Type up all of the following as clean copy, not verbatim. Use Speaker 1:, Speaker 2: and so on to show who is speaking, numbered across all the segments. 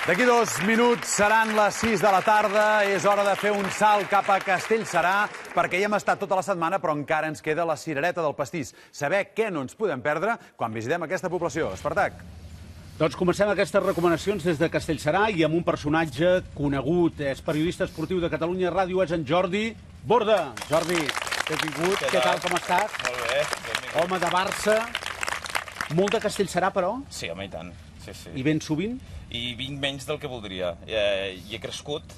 Speaker 1: D'aquí 2 minuts seran les 6 de la tarda. És hora de fer un salt cap a Castellserà, perquè hi hem estat tota la setmana, però encara ens queda la cirereta del pastís. Saber què no ens podem perdre quan visitem aquesta població. Espartac.
Speaker 2: Doncs comencem aquestes recomanacions des de Castellserà i amb un personatge conegut. És periodista esportiu de Catalunya Ràdio, és en Jordi Borda. Jordi, benvingut. Què tal, com estàs?
Speaker 3: Molt bé, benvingut.
Speaker 2: Home de Barça. Molt de Castellserà, però?
Speaker 3: Sí, home, i tant. Sí, sí.
Speaker 2: I ben sovint?
Speaker 3: I vinc menys del que voldria. I he crescut.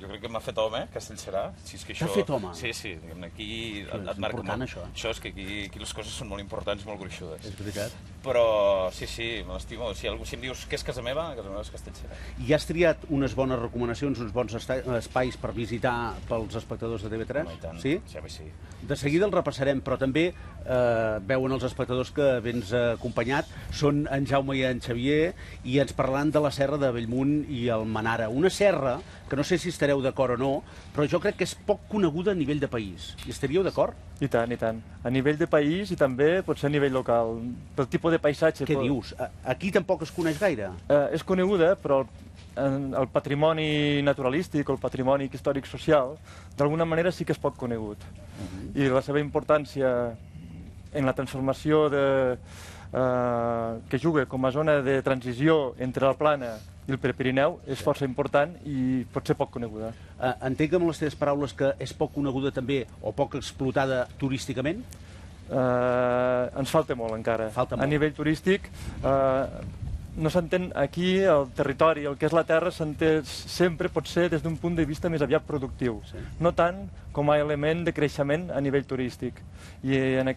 Speaker 3: Jo crec que m'ha fet home, Castellserà. Si és que això...
Speaker 2: T'ha fet home?
Speaker 3: Sí, sí. Aquí
Speaker 2: és
Speaker 3: et marca
Speaker 2: important,
Speaker 3: molt.
Speaker 2: això.
Speaker 3: Això és que aquí les coses són molt importants, molt gruixudes.
Speaker 2: És veritat.
Speaker 3: Però sí, sí, me l'estimo. Si em dius què és casa meva és Castellserà.
Speaker 2: I has triat unes bones recomanacions, uns bons espais per visitar pels espectadors de TV3?
Speaker 3: Home, i tant.
Speaker 2: Sí?
Speaker 3: Sí, home, sí.
Speaker 2: De seguida el repassarem, però també veuen els espectadors que vens acompanyat. Són en Jaume i en Xavier i ens parlaran de la serra de Bellmunt i el Manara. Una serra que no sé si estareu d'acord o no, però jo crec que és poc coneguda a nivell de país. Hi estaríeu d'acord?
Speaker 4: I tant, i tant. A nivell de país i també potser a nivell local. Pel tipus de paisatge...
Speaker 2: Què dius? Aquí tampoc es coneix gaire?
Speaker 4: És coneguda, però el patrimoni naturalístic o el patrimoni històric-social d'alguna manera sí que és poc conegut. I la seva importància en la transformació que juga com a zona de transició entre la plana i el Prepirineu és força important i pot ser poc coneguda.
Speaker 2: Entenc amb les teves paraules que és poc coneguda també o poc explotada turísticament?
Speaker 4: Ens falta molt encara.
Speaker 2: Falta molt.
Speaker 4: A nivell turístic no s'entén aquí el territori, el que és la terra s'entén sempre potser des d'un punt de vista més aviat productiu, no tant com a element de creixement a nivell turístic. I en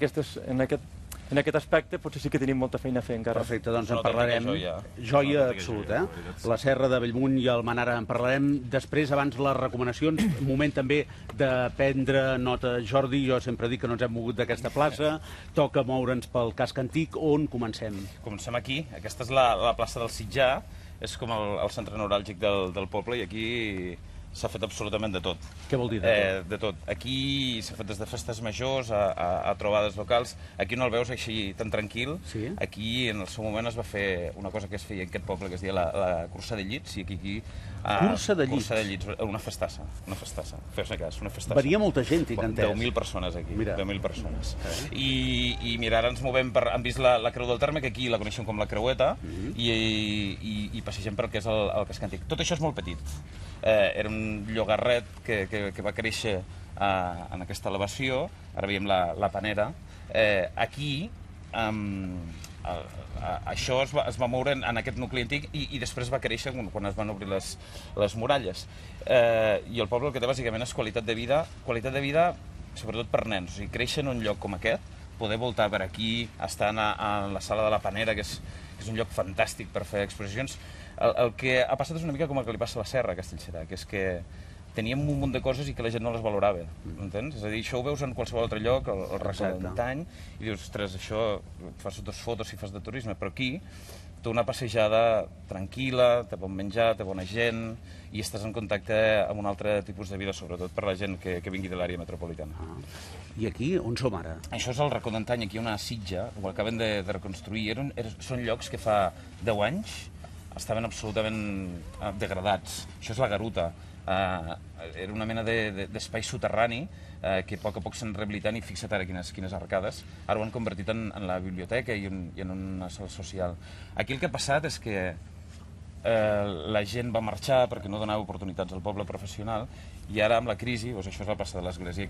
Speaker 4: aquest aspecte potser sí que tenim molta feina a fer encara.
Speaker 2: Perfecte, doncs en parlarem. Joia absoluta, eh? La serra de Bellmunt i el Manara en parlarem després, abans les recomanacions. Un moment també de prendre nota. Jordi, jo sempre dic que no ens hem mogut d'aquesta plaça. Toca moure'ns pel casc antic. On comencem?
Speaker 3: Comencem aquí. Aquesta és la plaça del Sitjar. És com el centre neuràlgic del poble i aquí s'ha fet absolutament de tot.
Speaker 2: Què vol dir de tot?
Speaker 3: De tot. Aquí s'ha fet des de festes majors a trobades locals. Aquí no el veus així tan tranquil.
Speaker 2: Sí?
Speaker 3: Aquí, en el seu moment, es va fer una cosa que es feia en aquest poble, que es deia la cursa de llits, i aquí...
Speaker 2: Cursa de llits?
Speaker 3: Cursa de llits, una festassa. Fes-ne cas, una festassa.
Speaker 2: Venia molta gent, tinc entès.
Speaker 3: 10.000 persones aquí, 10.000 persones. I mira, ara ens movem han vist la Creu del Terme, que aquí la coneixem com la Creueta, i passegem per el que és el casc antic. Tot això és molt petit. Era un llogarret que va créixer en aquesta elevació. Ara veiem la Panera. Aquí, això es va moure en aquest nucli antic i després va créixer quan es van obrir les muralles. I el poble el que té bàsicament és qualitat de vida sobretot per nens. O sigui, créixer en un lloc com aquest, poder voltar per aquí, estar a la sala de la Panera, que és un lloc fantàstic per fer exposicions. El que ha passat és una mica com el que li passa a la serra, a Castellserà, que és que teníem un munt de coses i que la gent no les valorava, entens? És a dir, això ho veus en qualsevol altre lloc, el racó d'antany, i dius, ostres, això, fas 2 fotos si fas de turisme, però aquí té una passejada tranquil·la, té bon menjar, té bona gent, i estàs en contacte amb un altre tipus de vida, sobretot per la gent que vingui de l'àrea metropolitana.
Speaker 2: I aquí, on som ara?
Speaker 3: Això és el racó d'antany, aquí hi ha una sitja, ho acaben de reconstruir, són llocs que fa 10 anys estaven absolutament degradats. Això és la Garuta. Era una mena d'espai soterrani que a poc s'han rehabilitat i fixa't ara quines arcades. Ara ho han convertit en la biblioteca i en una sala social. Aquí el que ha passat és que la gent va marxar perquè no donava oportunitats al poble professional i ara amb la crisi, doncs això és la plaça de l'Església,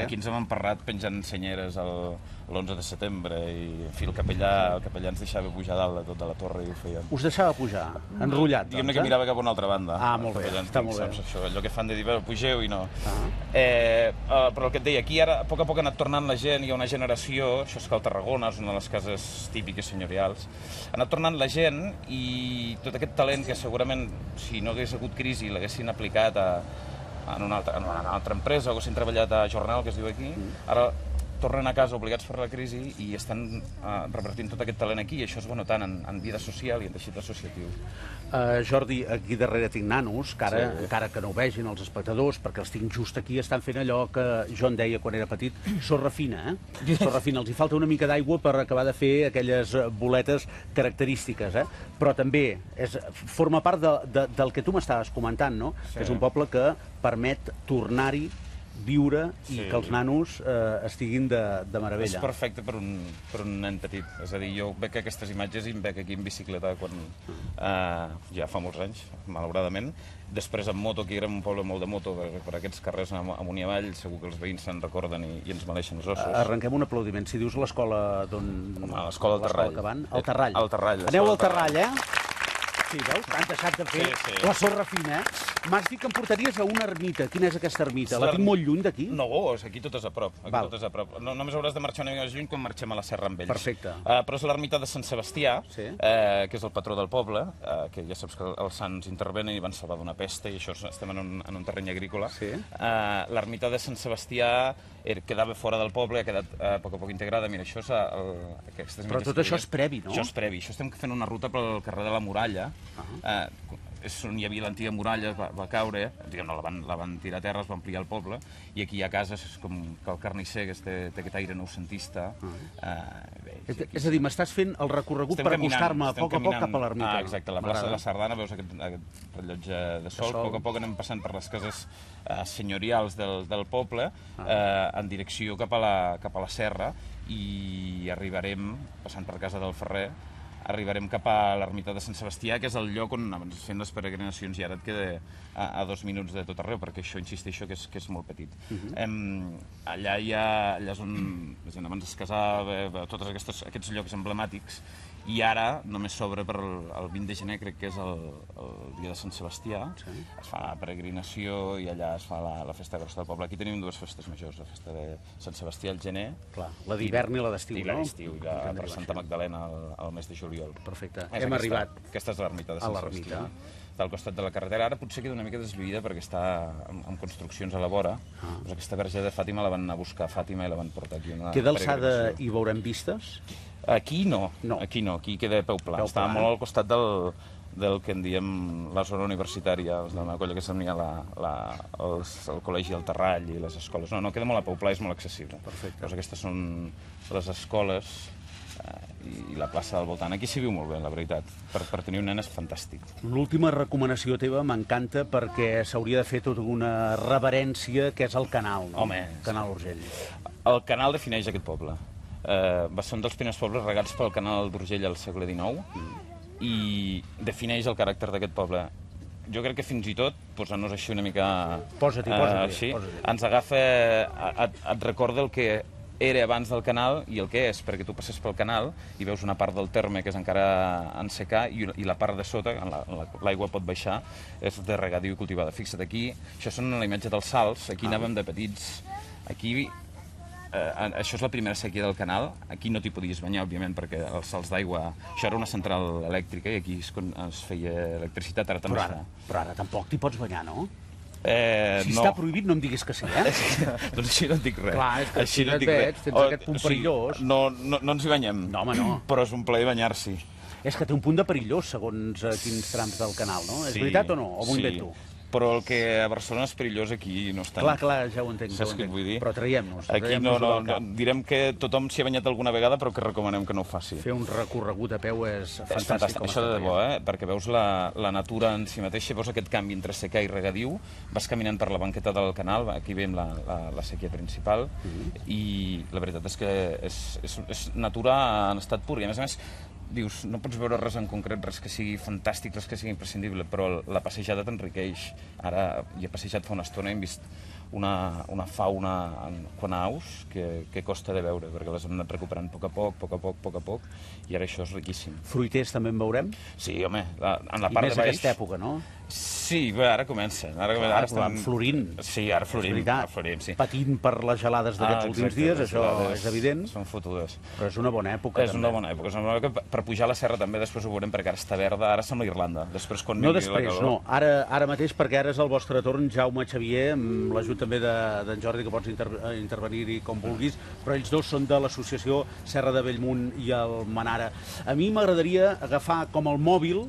Speaker 3: aquí ens hem emparrat penjant senyeres l'11 de setembre i en fi, el capellà ens deixava pujar dalt de tota la torre i ho feien.
Speaker 2: Us deixava pujar, enrotllat, doncs,
Speaker 3: Diguem-ne que mirava cap a una altra banda.
Speaker 2: Molt bé, està molt bé.
Speaker 3: Això, allò que fan de dir, pugeu i no. Però el que et deia, aquí ara a poc ha anat tornant la gent, hi ha una generació, això és Cal Tarragona, és una de les cases típiques senyorials, ha anat tornant la gent i tot aquest talent que segurament si no hagués hagut crisi l'haguessin aplicat en una altra empresa o haguessin treballat a Jornal, que es diu aquí, ara tornen a casa obligats per la crisi i estan revertint tot aquest talent aquí, i això es va notant en vida social i en teixit associatiu.
Speaker 2: Jordi, aquí darrere tinc nanos, que ara, encara que no ho vegin els espectadors, perquè els tinc just aquí, estan fent allò que jo en deia quan era petit, sorra fina, sorra fina. Els hi falta una mica d'aigua per acabar de fer aquelles boletes característiques, però també forma part del que tu m'estaves comentant, no? Que és un poble que permet tornar-hi, viure i que els nanos estiguin de meravella.
Speaker 3: És perfecte per un nen petit. És a dir, jo veig aquestes imatges i em veig aquí en bicicleta quan ja fa molts anys, malauradament. Després en moto, aquí era un poble molt de moto, per aquests carrers amunt i avall, segur que els veïns se'n recorden i ens maleixen els ossos.
Speaker 2: Arrenquem un aplaudiment. Si dius l'escola d'on...
Speaker 3: L'escola del Terrall.
Speaker 2: Al Terrall.
Speaker 3: Al Terrall.
Speaker 2: Aneu al Terrall, Sí, veus? Han deixat de fer la sorra fina, M'has dit que em portaries a una ermita. Quina és aquesta ermita? La tinc molt lluny d'aquí?
Speaker 3: No, aquí tot és a prop. Tot és a prop. Només hauràs de marxar una mica més lluny quan marxem a la Serra amb ells.
Speaker 2: Perfecte.
Speaker 3: Però és l'ermita de Sant Sebastià, que és el patró del poble, que ja saps que els sants intervenen i van salvar d'una pesta, i això estem en un terreny agrícola. L'ermita de Sant Sebastià quedava fora del poble, ha quedat a poc integrada. Mira, això és...
Speaker 2: Però tot això és previ, no?
Speaker 3: Això és previ. Això estem fent una ruta pel carrer de la Muralla, és on hi havia l'antiga muralla, va caure, la van tirar a terra, es va ampliar el poble, i aquí hi ha cases com que el carnisser, que té aquest aire noucentista.
Speaker 2: És a dir, m'estàs fent el recorregut per acostar-me a poc cap a l'ermita.
Speaker 3: Exacte, a la plaça de la Sardana veus aquest rellotge de sol. A poc anem passant per les cases senyorials del poble, en direcció cap a la serra, i arribarem, passant per casa del Ferrer, arribarem cap a l'ermita de Sant Sebastià, que és el lloc on, abans fent les peregrinacions, i ara et queda a 2 minuts de tot arreu, perquè això, insisteixo, que és molt petit. Allà és on la gent abans es casava, tots aquests llocs emblemàtics, i ara només s'obre per el 20 de gener, crec que és el dia de Sant Sebastià, es fa la peregrinació i allà es fa la festa grossa del poble. Aquí tenim 2 festes majors, la festa de Sant Sebastià al gener,
Speaker 2: la d'hivern i la d'estiu, no?
Speaker 3: I la d'estiu, ja per Santa Magdalena al mes de juliol.
Speaker 2: Perfecte, hem arribat.
Speaker 3: Aquesta és l'ermita de Sant Sebastià, del costat de la carretera. Ara potser queda una mica deslluïda perquè està en construccions a la vora. Aquesta verge de Fàtima la van anar a buscar a Fàtima i la van portar aquí.
Speaker 2: Queda alçada i veurem vistes?
Speaker 3: Aquí no, aquí queda peu pla. Està molt al costat del que en diem la zona universitària, de la colla que s'unia el col·legi del Terrall i les escoles. No, queda molt a peu pla, és molt accessible.
Speaker 2: Perfecte.
Speaker 3: Aquestes són les escoles i la plaça del voltant. Aquí s'hi viu molt bé, la veritat. Per tenir un nen és fantàstic.
Speaker 2: L'última recomanació teva m'encanta perquè s'hauria de fer tota una reverència que és el canal, no?
Speaker 3: Home,
Speaker 2: Canal Urgell.
Speaker 3: El canal defineix aquest poble. Va ser un dels primers pobles regats pel canal d'Urgell al segle XIX i defineix el caràcter d'aquest poble. Jo crec que fins i tot, posant-nos així una mica...
Speaker 2: Posa-t'hi.
Speaker 3: Ens agafa, et recorda el que era abans del canal i el que és, perquè tu passes pel canal i veus una part del terme que és encara en secà i la part de sota, l'aigua pot baixar, és de regadiu i cultivada. Fixa't aquí, això són la imatge dels salts, aquí anàvem de petits, aquí... Això és la primera sèquia del canal. Aquí no t'hi podies banyar, òbviament, perquè els salts d'aigua... Això era una central elèctrica i aquí es feia electricitat, ara també es fa.
Speaker 2: Però ara tampoc t'hi pots banyar, no?
Speaker 3: Si
Speaker 2: està prohibit, no em diguis que sí,
Speaker 3: Doncs així no et dic res.
Speaker 2: Clar, és que si no et veig, tens aquest punt perillós.
Speaker 3: No ens hi banyem.
Speaker 2: No, home, no.
Speaker 3: Però és un plaer banyar-s'hi.
Speaker 2: És que té un punt de perillós, segons quins trams del canal, no? És veritat o no? O m'ho invento?
Speaker 3: Però el que a Barcelona és perillós, aquí no és tant.
Speaker 2: Clar, ja ho entenc.
Speaker 3: Saps què et vull dir?
Speaker 2: Però traiem-nos.
Speaker 3: Aquí no, direm que tothom s'hi ha banyat alguna vegada, però que recomanem que no ho faci.
Speaker 2: Fer un recorregut a peu és fantàstic.
Speaker 3: Això de debò, perquè veus la natura en si mateixa, veus aquest canvi entre secà i regadiu, vas caminant per la banqueta del canal, aquí veiem la sèquia principal, i la veritat és que és natura en estat pur, i a més, dius, no pots veure res en concret, res que sigui fantàstic, res que sigui imprescindible, però la passejada t'enriqueix. Ara hi he passejat fa una estona i hem vist una fauna quan aus que costa de veure, perquè les hem anat recuperant a poc, i ara això és riquíssim.
Speaker 2: Fruiters també en veurem?
Speaker 3: Sí, home, en la part de baix...
Speaker 2: I més aquesta època, no?
Speaker 3: Sí, ara comencen. Ara
Speaker 2: estan florint.
Speaker 3: Sí, ara florim, sí.
Speaker 2: Patint per les gelades d'aquests últims dies, això és evident.
Speaker 3: Són fotudes.
Speaker 2: Però és una bona època, també.
Speaker 3: És una bona època. Per pujar a la serra també, després ho veurem, perquè ara està verda, ara sembla Irlanda.
Speaker 2: No després, no. Ara mateix, perquè ara és el vostre torn, Jaume Xavier, amb l'ajut també d'en Jordi, que pots intervenir-hi com vulguis, però ells dos són de l'associació Serra de Bellmunt i el Manara. A mi m'agradaria agafar com el mòbil,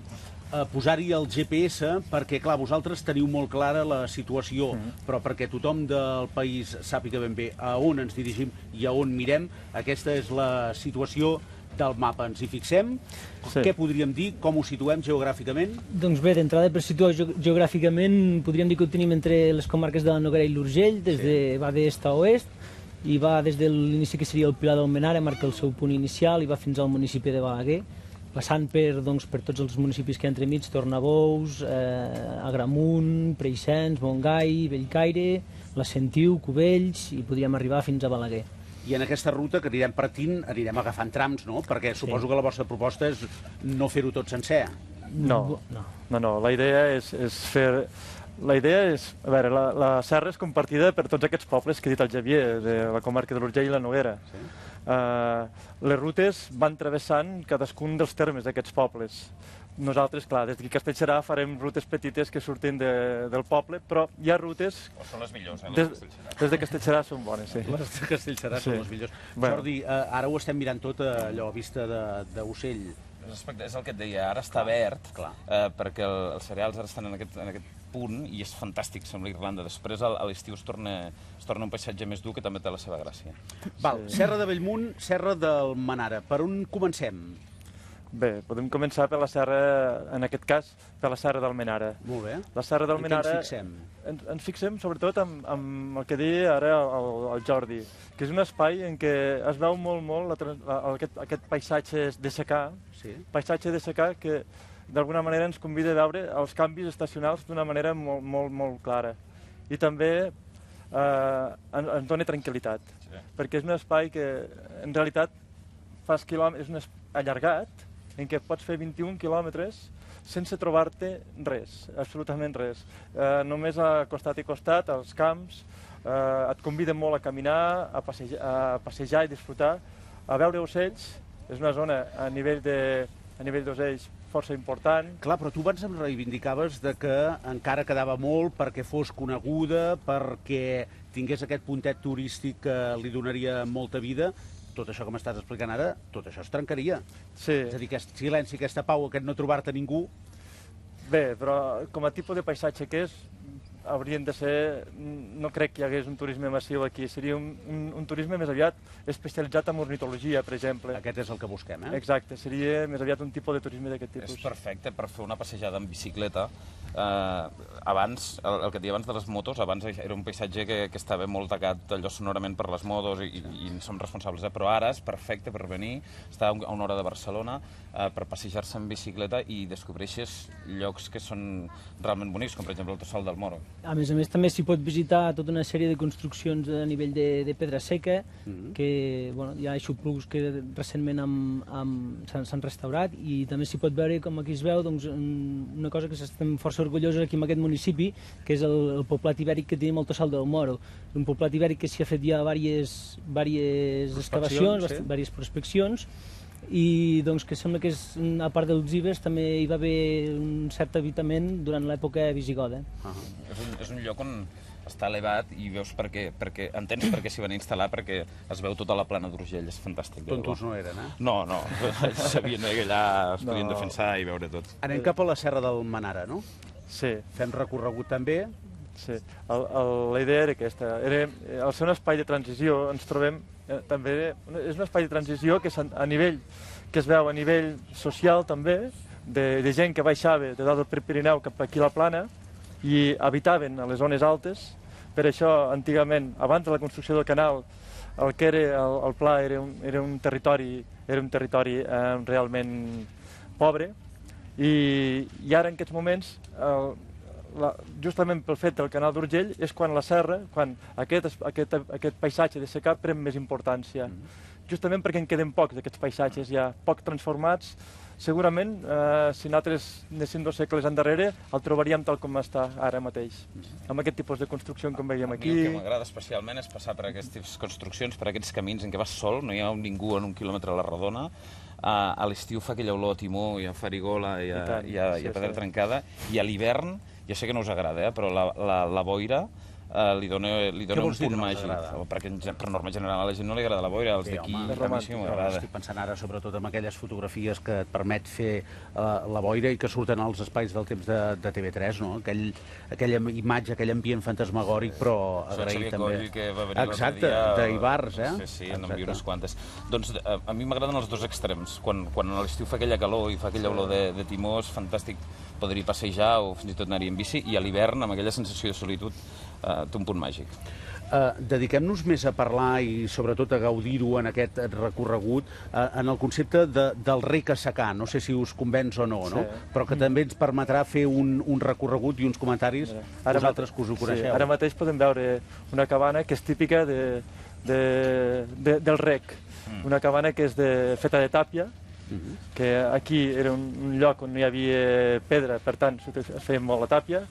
Speaker 2: posar-hi el GPS, perquè, clar, vosaltres teniu molt clara la situació, però perquè tothom del país sàpiga ben bé a on ens dirigim i a on mirem, aquesta és la situació del mapa. Ens hi fixem? Què podríem dir? Com ho situem geogràficament?
Speaker 5: Doncs bé, d'entrada, per situar geogràficament, podríem dir que ho tenim entre les comarques de la Noguera i l'Urgell, va d'est a oest, i va des de l'inici que seria el Pilar d'Almenara, marca el seu punt inicial, i va fins al municipi de Balaguer, passant per tots els municipis que hi ha entremig, Tornabous, Agramunt, Preixens, Montgai, Bellcaire, la Sentiu, Cubells, i podríem arribar fins a Balaguer.
Speaker 2: I en aquesta ruta que anirem partint, anirem agafant trams, no? Perquè suposo que la vostra proposta és no fer-ho tot sencer.
Speaker 4: No, la idea és fer... La idea és... A veure, la serra és compartida per tots aquests pobles que ha dit el Xavier, de la comarca de l'Urgell i la Noguera. Les rutes van travessant cadascun dels termes d'aquests pobles. Nosaltres, clar, des d'aquí a Castellserà farem rutes petites que surtin del poble, però hi ha rutes...
Speaker 3: O són les millors,
Speaker 4: Des de Castellserà són bones, sí.
Speaker 2: Les de Castellserà són les millors. Jordi, ara ho estem mirant tot allò a vista d'ocell.
Speaker 3: És el que et deia, ara està verd, perquè els cereals ara estan en aquest punt i és fantàstic, sembla Irlanda. Després a l'estiu es torna un paisatge més dur que també té la seva gràcia.
Speaker 2: Val, Serra de Bellmunt, Serra del Manara. Per on comencem?
Speaker 4: Bé, podem començar per la serra, en aquest cas, per la serra d'Almenara.
Speaker 2: Molt bé.
Speaker 4: La serra d'Almenara...
Speaker 2: En què ens fixem?
Speaker 4: Ens fixem sobretot amb el que deia ara el Jordi, que és un espai en què es veu molt aquest paisatge de secà, paisatge de secà que d'alguna manera ens convida a veure els canvis estacionals d'una manera molt clara. I també ens dona tranquil·litat, perquè és un espai que en realitat és un espai allargat, en què pots fer 21 quilòmetres sense trobar-te res, absolutament res. Només a costat i costat, als camps, et conviden molt a caminar, a passejar i disfrutar, a veure ocells. És una zona a nivell d'ocells força important.
Speaker 2: Clar, però tu abans em reivindicaves de que encara quedava molt perquè fos coneguda, perquè tingués aquest puntet turístic que li donaria molta vida. Tot això que m'estàs explicant ara, tot això es trencaria.
Speaker 4: Sí.
Speaker 2: És a dir, aquest silenci, aquesta pau, aquest no trobar-te ningú...
Speaker 4: Bé, però com a tipus de paisatge que és, haurien de ser... No crec que hi hagués un turisme massiu aquí. Seria un turisme més aviat especialitzat en ornitologia, per exemple.
Speaker 2: Aquest és el que busquem, eh?
Speaker 4: Exacte, seria més aviat un tipus de turisme d'aquest tipus.
Speaker 3: És perfecte per fer una passejada en bicicleta. Abans, el que et deia abans de les motos, abans era un paisatge que estava molt tacat allò sonorament per les motos i en som responsables, però ara és perfecte per venir, estar a una hora de Barcelona, per passejar-se en bicicleta i descobreixes llocs que són realment bonics, com per exemple el Tossal del Moro.
Speaker 5: A més, també s'hi pot visitar tota una sèrie de construccions a nivell de pedra seca, que hi ha aixoplucs que recentment s'han restaurat, i també s'hi pot veure, com aquí es veu, una cosa que estem força orgullosos aquí en aquest municipi, que és el poblat ibèric que tenim al Tossal del Moro. Un poblat ibèric que s'hi ha fet ja diverses excavacions, diverses prospeccions, i que sembla que a part dels ibers també hi va haver un cert habitament durant l'època visigoda.
Speaker 3: És un lloc on està elevat i veus perquè entens per què s'hi van instal·lar, perquè es veu tota la plana d'Urgell, és fantàstic.
Speaker 2: Tontos no eren, eh?
Speaker 3: No, ells sabien que allà es podien defensar i veure tot.
Speaker 2: Anem cap a la Serra del Manara, no?
Speaker 4: Sí.
Speaker 2: Fem recorregut també.
Speaker 4: Sí, la idea era aquesta. Al ser un espai de transició ens trobem també... És un espai de transició que es veu a nivell social també, de gent que baixava de dalt del Pirineu cap aquí a la plana i habitaven a les zones altes. Per això, antigament, abans de la construcció del canal, el que era el pla era un territori realment pobre, i ara en aquests moments justament pel fet del canal d'Urgell és quan la serra, quan aquest paisatge de secà pren més importància. Justament perquè en queden pocs d'aquests paisatges ja poc transformats. Segurament, si nosaltres anéssim 2 segles endarrere, el trobaríem tal com està ara mateix, amb aquest tipus de construcció com veiem aquí.
Speaker 3: A mi el que m'agrada especialment és passar per aquestes construccions, per aquests camins en què vas sol, no hi ha ningú en 1 quilòmetre a la redona. A l'estiu fa aquella olor a timó, hi ha farigola, hi ha pedra trencada, i a l'hivern, ja sé que no us agrada, però la boira li dona un punt màgic. Perquè per norma general a la gent no li agrada la boira, als d'aquí a mi sí m'agrada.
Speaker 2: Estic pensant ara sobretot en aquelles fotografies que et permet fer la boira i que surten als espais del temps de TV3, no? Aquella imatge, aquell ambient fantasmagòric, però agraït també.
Speaker 3: Que va venir
Speaker 2: exacte, d'Ibars, eh?
Speaker 3: Sí, en vi unes quantes. Doncs a mi m'agraden els dos extrems. Quan a l'estiu fa aquella calor i fa aquella olor de timó, és fantàstic poder-hi passejar o fins i tot anar-hi en bici, i a l'hivern, amb aquella sensació de solitud, té un punt màgic.
Speaker 2: Dediquem-nos més a parlar i sobretot a gaudir-ho en aquest recorregut en el concepte del rec a secà. No sé si us convenç o no, però que també ens permetrà fer un recorregut i uns comentaris vosaltres que us ho coneixeu.
Speaker 4: Ara mateix podem veure una cabana que és típica del rec. Una cabana que és feta de tàpia, que aquí era un lloc on no hi havia pedra, per tant es feia molt la tàpia.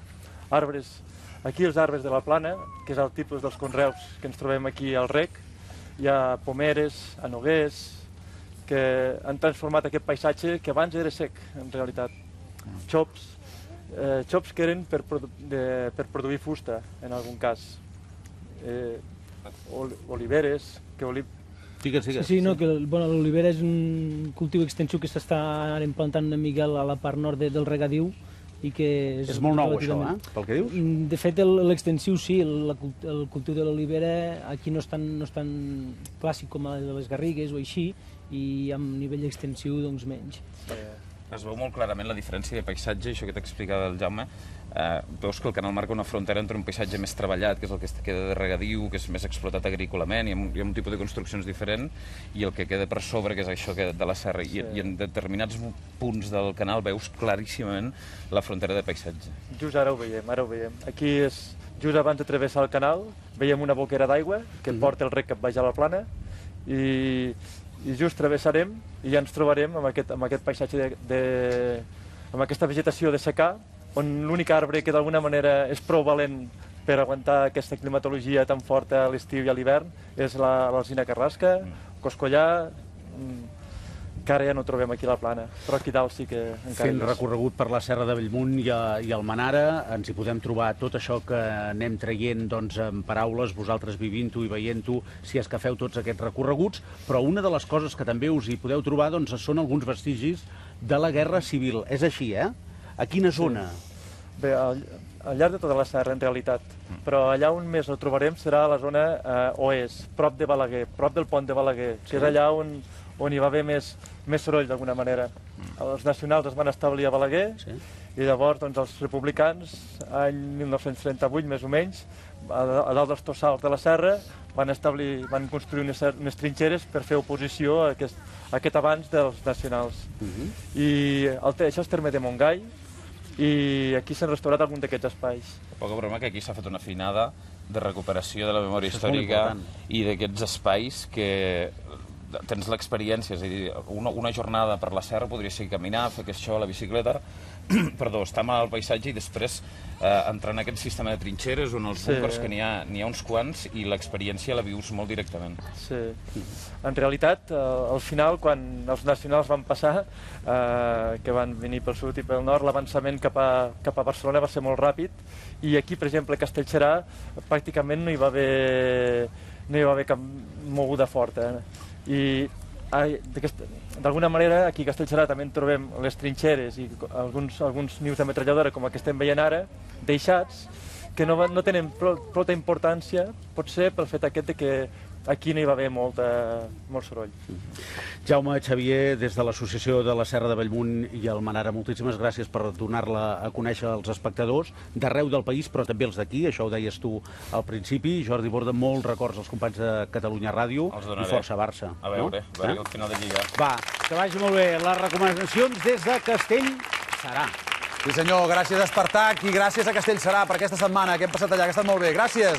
Speaker 4: Arbres. Aquí els arbres de la plana, que és el tipus dels conreus que ens trobem aquí al rec. Hi ha pomeres, anoguers, que han transformat aquest paisatge que abans era sec, en realitat. Xops que eren per produir fusta, en algun cas. Oliveres,
Speaker 2: Digues.
Speaker 5: Sí, no, que l'olivera és un cultiu extensiu que s'està implantant una mica a la part nord del regadiu i que
Speaker 2: és molt nou, això, pel que dius?
Speaker 5: De fet, l'extensiu sí, el cultiu de l'olivera aquí no és tan clàssic com el de les garrigues o així, i amb nivell extensiu doncs menys.
Speaker 3: Es veu molt clarament la diferència de paisatge, això que t'explicava el Jaume. Veus que el canal marca una frontera entre un paisatge més treballat, que és el que queda de regadiu, que és més explotat agrícolament, i hi ha un tipus de construccions diferent, i el que queda per sobre, que és això de la serra. I en determinats punts del canal veus claríssimament la frontera de paisatge.
Speaker 4: Just ara ho veiem. Aquí és just abans de travessar el canal, veiem una boquera d'aigua que porta el rec cap baix a la plana, i just travessarem i ja ens trobarem amb aquest paisatge amb aquesta vegetació de secà, on l'únic arbre que d'alguna manera és prou valent per aguantar aquesta climatologia tan forta a l'estiu i a l'hivern és l'alzina carrasca, coscollà, que ara ja no trobem aquí a la plana, però aquí dalt sí que encara
Speaker 2: Fent recorregut per la Serra de Bellmunt i Almenara, ens hi podem trobar tot això que anem traient en paraules, vosaltres vivint-ho i veient-ho, si és que feu tots aquests recorreguts, però una de les coses que també us hi podeu trobar són alguns vestigis de la Guerra Civil. És així, eh? A quina zona?
Speaker 4: Bé, al llarg de tota la serra, en realitat, però allà on més el trobarem serà a la zona oest, prop de Balaguer, prop del pont de Balaguer, que és allà on hi va haver més soroll, d'alguna manera. Els nacionals es van establir a Balaguer, i llavors els republicans, any 1938 més o menys, a dalt dels tossals de la serra, van construir unes trinxeres per fer oposició a aquest avanç dels nacionals. I això és terme de Montgai, i aquí s'han restaurat algun d'aquests espais.
Speaker 3: Poca broma que aquí s'ha fet una finada de recuperació de la memòria històrica i d'aquests espais que tens l'experiència, és a dir, una jornada per la serra podria ser caminar, fer això a la bicicleta, estar mal al paisatge i després entrar en aquest sistema de trinxeres on els búnkers, que n'hi ha uns quants, i l'experiència la vius molt directament.
Speaker 4: Sí. En realitat, al final, quan els nacionals van passar, que van venir pel sud i pel nord, l'avançament cap a Barcelona va ser molt ràpid, i aquí, per exemple, a Castellserà, pràcticament no hi va haver cap moguda forta. I d'alguna manera aquí a Castellserà també en trobem les trinxeres i alguns nius de metralladora com el que estem veient ara, deixats, que no tenen prou importància, potser pel fet aquest que aquí no hi va haver molt soroll.
Speaker 2: Jaume, Xavier, des de l'Associació de la Serra de Bellmunt i Almenara, moltíssimes gràcies per donar-la a conèixer als espectadors d'arreu del país, però també els d'aquí, això ho deies tu al principi. Jordi Borda, molts records als companys de Catalunya Ràdio i força Barça.
Speaker 3: A veure el final de Lliga.
Speaker 2: Va, que vagi molt bé. Les recomanacions des de Castellserà.
Speaker 1: Sí senyor, gràcies a Espartac i gràcies a Castellserà per aquesta setmana que hem passat allà, que ha estat molt bé. Gràcies.